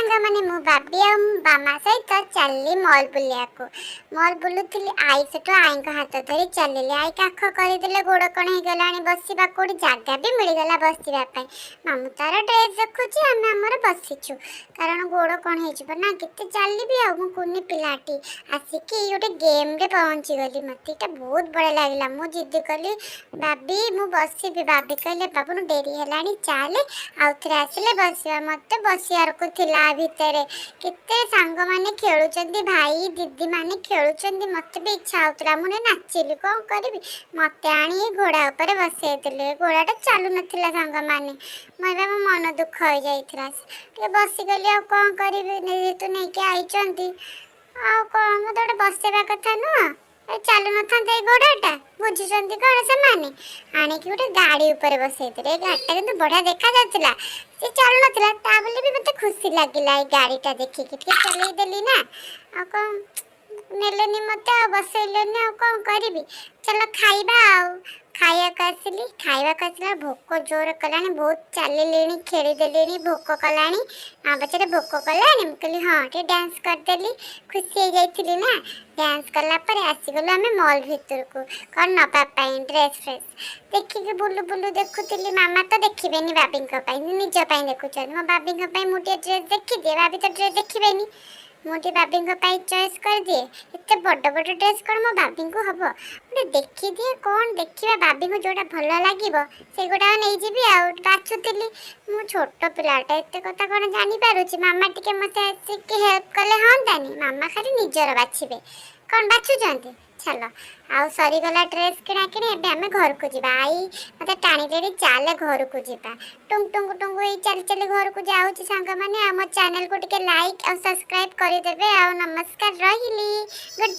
मैंने मु बाबी आ बामा सहित चलली मॉल बुलियाको मॉल बुलुथिली आई सेठु आई हाथ धरी चलिली आई काख करदेले गोड़ कण हो गलानी बसवा कोड़ी जगह भी मिलगला बसवा मामू तार ड्रेस देखुची आम आमर बसीचु कारण गोड़ कण हो ना केते चलबी आ कुनी पिलाटी आसिकी गोटे गेम रे पहुँची गली मत बहुत बड़ा लगला मु जिद कली बाबी मु बसबी बाबी कहले बाबू डेरी है चले आउ थे आसिले बसवा मत बसियार को थिला भितर केते सांग माने खेलुचंदी भाई दीदी माने खेलुचंदी मत भी इच्छा होतला मुने नाचिली कोन करबी मते आनी घोड़ा ऊपर बसै देले घोड़ाटा चालू नथिला सांग माने मरे मो मन दुख हो जाइथिला के बसी गली आ कोन करबी ने तू नै के आइचंती आ कोन मते बसेबा कथा न चालू न था घोड़ाटा बुझुचंती कौन से माने आने की गोटे गाड़ी ऊपर बसै देले गाड़ीटा किंतु बढ़िया देखा जातला से चलु नथिला ता बोली भी मते खुशी लागिला ए गाड़ीटा देखि के चलै देली ना आ कोन नेलेनी मते बसैलेनी आ कोन करबी चलो खाइबा खाया आसला भोक जोर कलानी बहुत चलिले खेली देली भोक कलानी आ बच्चे भोक कलानी कहली हाँ टे डांस करदेली खुशी हो जाइली ना डांस कलापर आसीगलु आम मॉल भितर को कौन नापाई ड्रेस फ्रेस देखिए बुलू बुलू देखुली मामा तो देखिए बाबी निज देखुच मो बाबी मुझे ड्रेस देखिए बाबी तो ड्रेस देखिए मुझे बाबी चॉइस कर दिए इतने बड़ बड़ ड्रेस कौन मो बाबी को हम गोटे देखी दिए कौन देखा बाबी को जोटा भल लगे से गोटा नहीं जी बाछुली मु छोट पिलाटा एत कथा कौन जानीपी मामा टी मत हेल्प कले हाँ मामा खाली निजर बाछे कौन बाछुंट चलो आउ सरीगला ड्रेस किଣା किणी एबे आमे घर को जीवा आई मते टाणी लेडी चाले घर को जीवा टुंग टुंग टुंग ए चल चल घर को जाउची संग माने हम चैनल को टिके लाइक और सब्सक्राइब करि देबे आ नमस्कार रहिली।